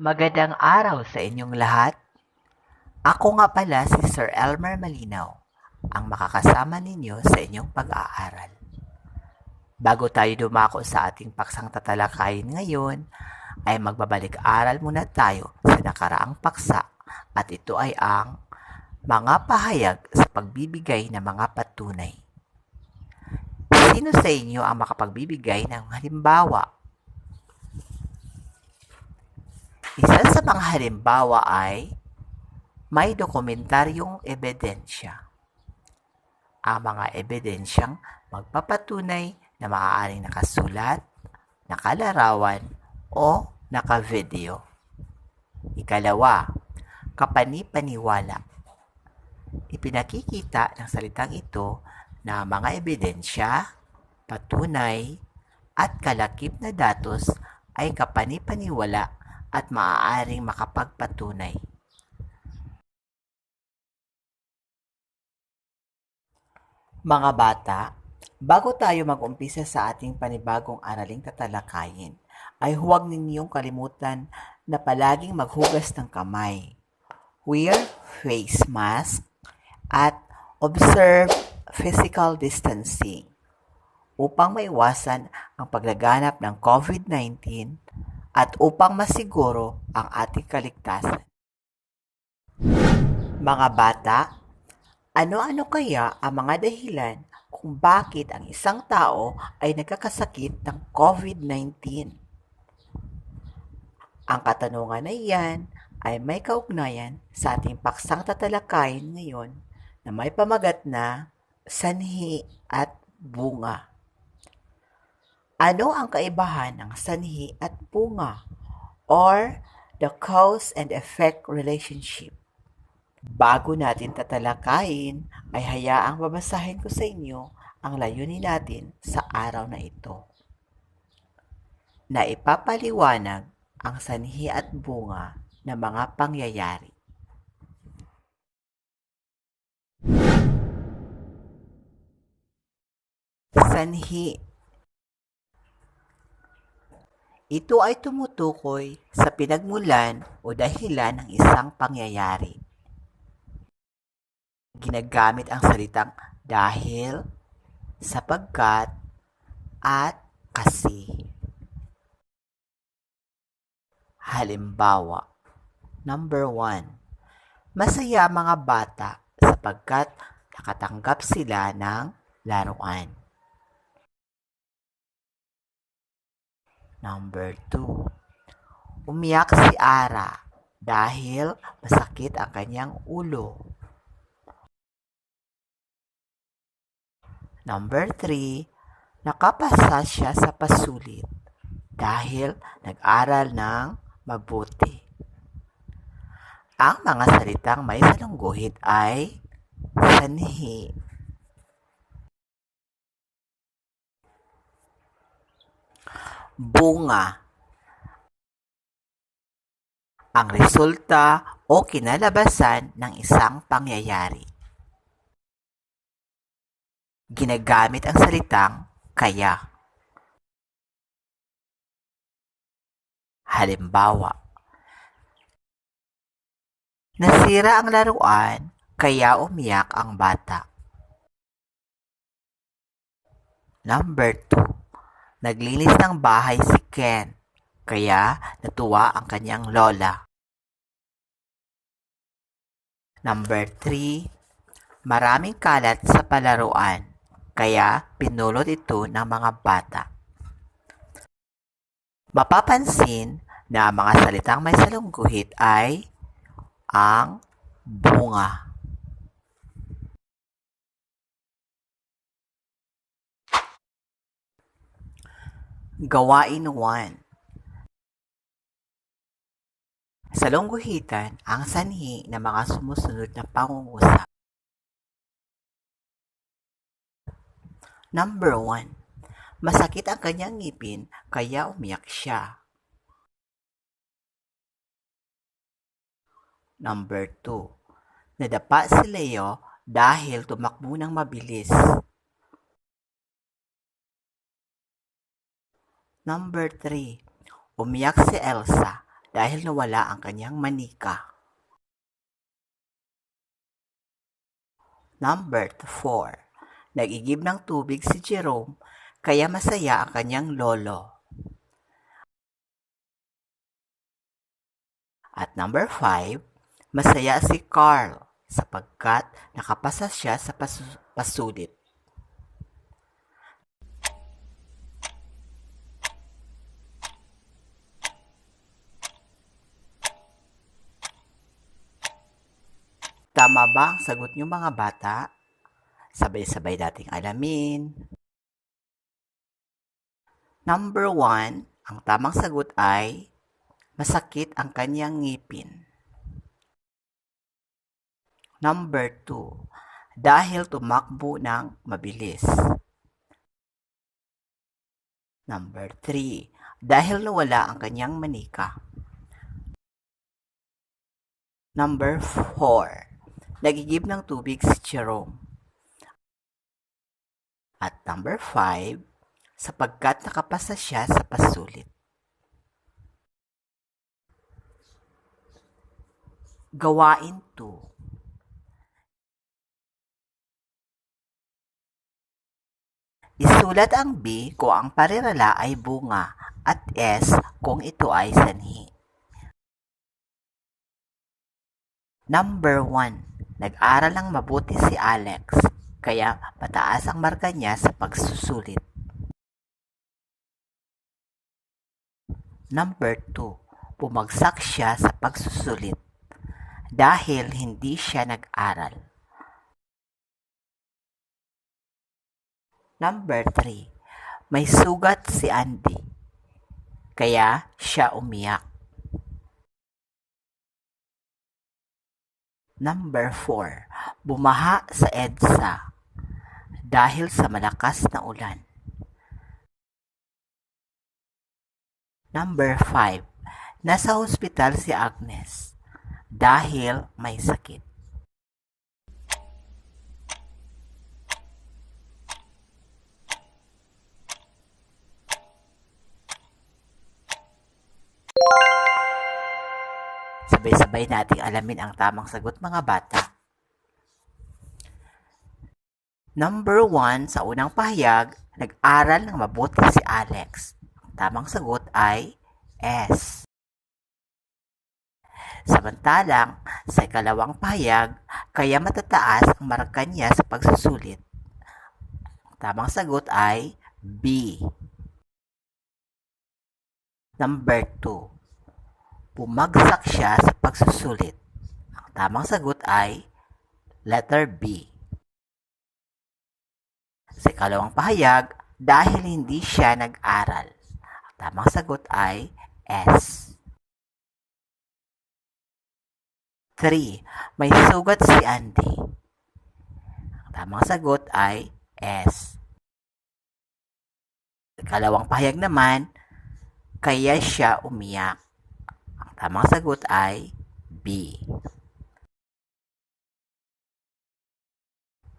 Magandang araw sa inyong lahat. Ako nga pala si Sir Elmer Malinaw, ang makakasama ninyo sa inyong pag-aaral. Bago tayo dumako sa ating paksang tatalakayin ngayon, ay magbabalik-aral muna tayo sa nakaraang paksa at ito ay ang mga pahayag sa pagbibigay ng mga patunay. Sino sa inyo ang makapagbibigay ng halimbawa? Isa sa mga halimbawa ay may dokumentaryong ebidensya. Ang mga ebidensyang magpapatunay na maaaring nakasulat, nakalarawan, o nakavideo. Ikalawa, kapani-paniwala. Ipinakikita ng salitang ito na mga ebidensya, patunay, at kalakip na datos ay kapani-paniwala at maaaring makapagpatunay. Mga bata, bago tayo mag-umpisa sa ating panibagong araling tatalakayin, ay huwag ninyong kalimutan na palaging maghugas ng kamay, wear face mask, at observe physical distancing upang maiwasan ang paglaganap ng COVID-19 at upang masiguro ang ating kaligtasan. Mga bata, ano-ano kaya ang mga dahilan kung bakit ang isang tao ay nagkakasakit ng COVID-19? Ang katanungan na iyan ay may kaugnayan sa ating paksang tatalakayin ngayon na may pamagat na sanhi at bunga. Ano ang kaibahan ng sanhi at bunga or the cause and effect relationship? Bago natin tatalakayin, ay hayaang babasahin ko sa inyo ang layunin natin sa araw na ito. Na ipapaliwanag ang sanhi at bunga ng mga pangyayari. Sanhi. Ito ay tumutukoy sa pinagmulan o dahilan ng isang pangyayari. Ginagamit ang salitang dahil, sapagkat, at kasi. Halimbawa, number 1. Masaya mga bata sapagkat nakatanggap sila ng laruan. Number 2. Umiyak si Ara dahil masakit ang kanyang ulo. Number 3. Nakapasa siya sa pasulit dahil nag-aral ng mabuti. Ang mga salitang may salungguhit ay sanhi. Bunga. Ang resulta o kinalabasan ng isang pangyayari. Ginagamit ang salitang kaya. Halimbawa, nasira ang laruan kaya umiyak ang bata. Number 2. Naglinis ng bahay si Ken, kaya natuwa ang kanyang lola. Number 3. Maraming kalat sa palaruan, kaya pinulot ito ng mga bata. Mapapansin na ang mga salitang may salungguhit ay ang bunga. Gawain 1. Salungguhitan ang sanhi ng mga sumusunod na pangungusap. Number 1. Masakit ang kanyang ngipin kaya umiyak siya. Number 2. Nadapa si Leo dahil tumakbo ng mabilis. Number 3. Umiyak si Elsa dahil nawala ang kanyang manika. Number 4. Nag-igib ng tubig si Jerome, kaya masaya ang kanyang lolo. At number 5, masaya si Carl sapagkat nakapasa siya sa pasulit. Tama ba ang sagot niyo mga bata? Sabay-sabay nating alamin. Number 1, ang tamang sagot ay masakit ang kanyang ngipin. Number 2, dahil tumakbo ng mabilis. Number 3, dahil nawala ang kanyang manika. Number 4, nagigib ng tubig si Jerome. At number 5, sapagkat nakapasa siya sa pasulit. Gawain 2. Isulat ang B kung ang parirala ay bunga at S kung ito ay sanhi. Number 1. Nag-aral ng mabuti si Alex, kaya mataas ang marka niya sa pagsusulit. Number 2. Bumagsak siya sa pagsusulit dahil hindi siya nag-aral. Number 3. May sugat si Andy, kaya siya umiyak. Number 4. Bumaha sa EDSA dahil sa malakas na ulan. Number 5. Nasa hospital si Agnes dahil may sakit. Sabay-sabay nating alamin ang tamang sagot mga bata. Number 1, sa unang pahayag, nag-aral ng mabuti si Alex. Ang tamang sagot ay S. Samantalang, sa ikalawang pahayag, kaya matataas ang marka niya sa pagsusulit. Ang tamang sagot ay B. Number 2. Bumagsak siya sa pagsusulit. Ang tamang sagot ay letter B. Sa ikalawang pahayag, dahil hindi siya nag-aral. Ang tamang sagot ay S. 3. May sugat si Andy. Ang tamang sagot ay S. Sa ikalawang pahayag naman, kaya siya umiyak. Ang tamang sagot ay B.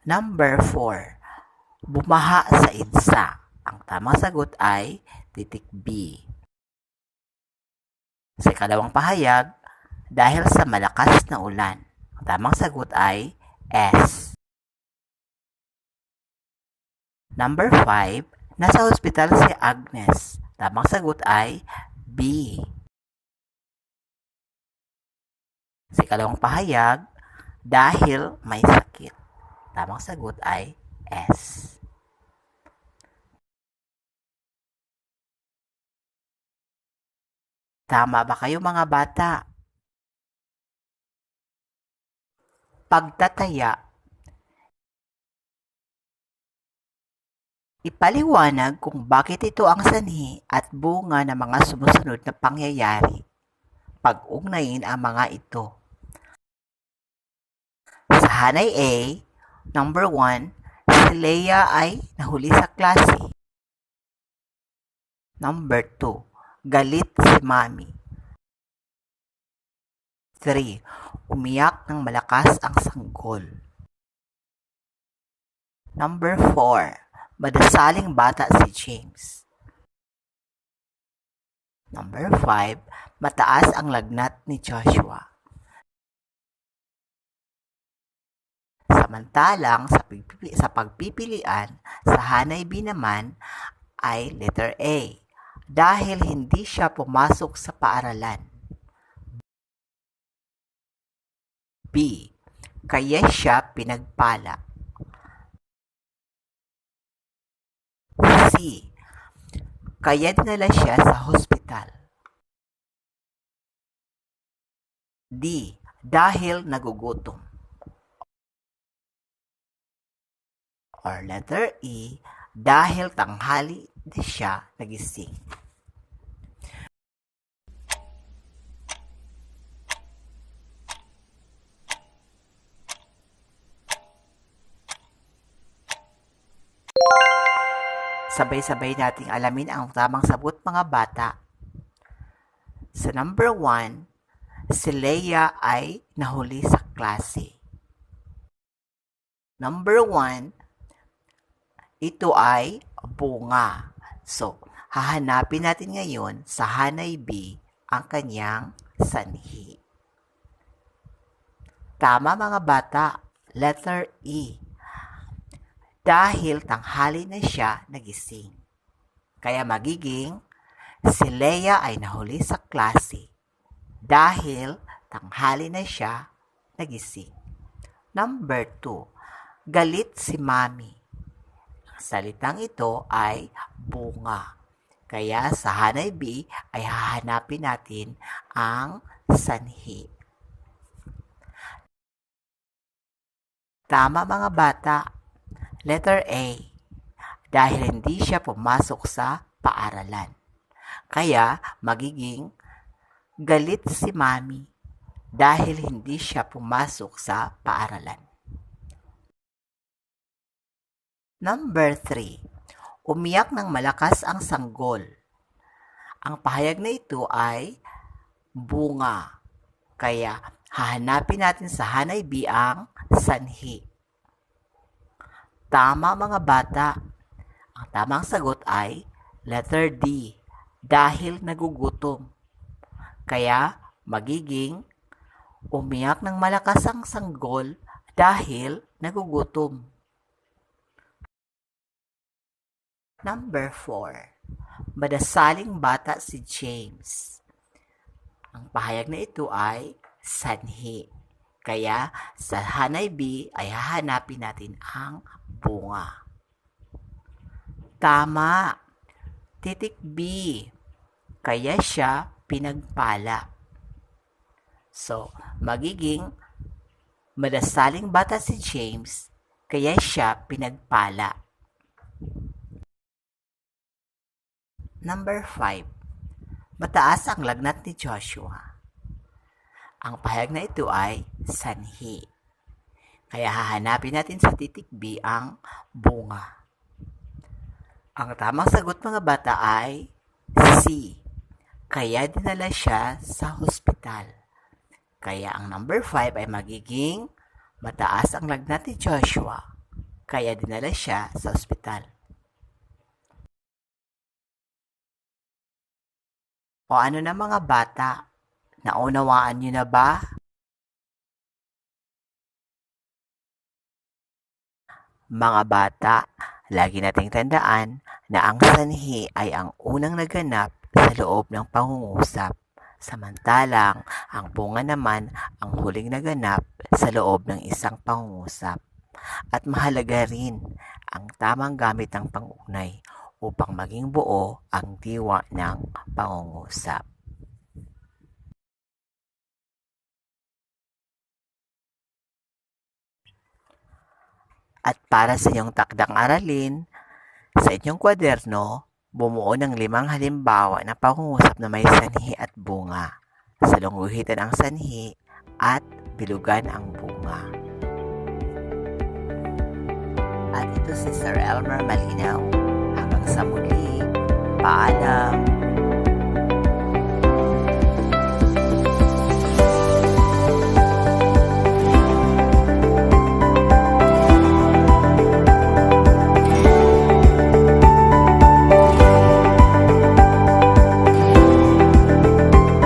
Number 4. Bumaha sa EDSA. Ang tamang sagot ay titik B. Sa ikalawang pahayag, dahil sa malakas na ulan. Ang tamang sagot ay S. Number 5. Nasa hospital si Agnes. Tamang sagot ay B. Sa ikalawang pahayag, dahil may sakit. Tamang sagot ay S. Tama ba kayo mga bata? Pagtataya. Ipaliwanag kung bakit ito ang sanhi at bunga ng mga sumusunod na pangyayari. Pag-ugnayin ang mga ito. Sa hanay A, number 1, si Leia ay nahuli sa klase. Number 2, galit si Mami. 3, umiyak ng malakas ang sanggol. Number 4, madasaling bata si James. Number 5, mataas ang lagnat ni Joshua. Samantalang sa pagpipilian, sa Hanay B naman ay letter A, dahil hindi siya pumasok sa paaralan. B, kaya siya pinagpala. C, kaya dinala siya sa hospital. D, dahil nagugutom. Or letter E, dahil tanghali na siya nagising. Sabay-sabay nating alamin ang tamang sagot, mga bata. Sa number 1, si Leia ay nahuli sa klase. Number 1, ito ay bunga. So, hahanapin natin ngayon sa Hanay B ang kanyang sanhi. Tama, mga bata, letter E. Dahil tanghali na siya nagising. Kaya magiging, si Leia ay nahuli sa klase dahil tanghali na siya nagising. Number 2, galit si Mami. Ang salitang ito ay bunga. Kaya sa Hanay B ay hahanapin natin ang sanhi. Tama, mga bata, letter A, dahil hindi siya pumasok sa paaralan. Kaya magiging galit si Mami dahil hindi siya pumasok sa paaralan. Number 3, umiyak ng malakas ang sanggol. Ang pahayag na ito ay bunga. Kaya hahanapin natin sa Hanay B ang sanhi. Tama, mga bata. Ang tamang sagot ay letter D, dahil nagugutom. Kaya magiging umiyak ng malakas ang sanggol dahil nagugutom. Number 4, madasaling bata si James. Ang pahayag na ito ay sanhi. Kaya sa Hanay B ay hahanapin natin ang bunga. Tama. Titik B, kaya siya pinagpala. So, magiging madasaling bata si James, kaya siya pinagpala. Number 5, mataas ang lagnat ni Joshua. Ang pahayag na ito ay sanhi. Kaya hahanapin natin sa titik B ang bunga. Ang tamang sagot, mga bata, ay C, kaya dinala siya sa hospital. Kaya ang number 5 ay magiging mataas ang lagnat ni Joshua, kaya dinala siya sa hospital. O ano na, mga bata, naunawaan niyo na ba? Mga bata, lagi nating tandaan na ang sanhi ay ang unang naganap sa loob ng pangungusap, samantalang ang bunga naman ang huling naganap sa loob ng isang pangungusap. At mahalaga rin ang tamang gamit ng pangugnay upang maging buo ang diwa ng pangungusap. At para sa iyong takdang aralin, sa inyong kwaderno, bumuo ng 5 halimbawa ng pangungusap na may sanhi at bunga. Salungguhitan ang sanhi at bilugan ang bunga. At ito si Sir Elmer Malinaw. Hanggang sa muli, paalam!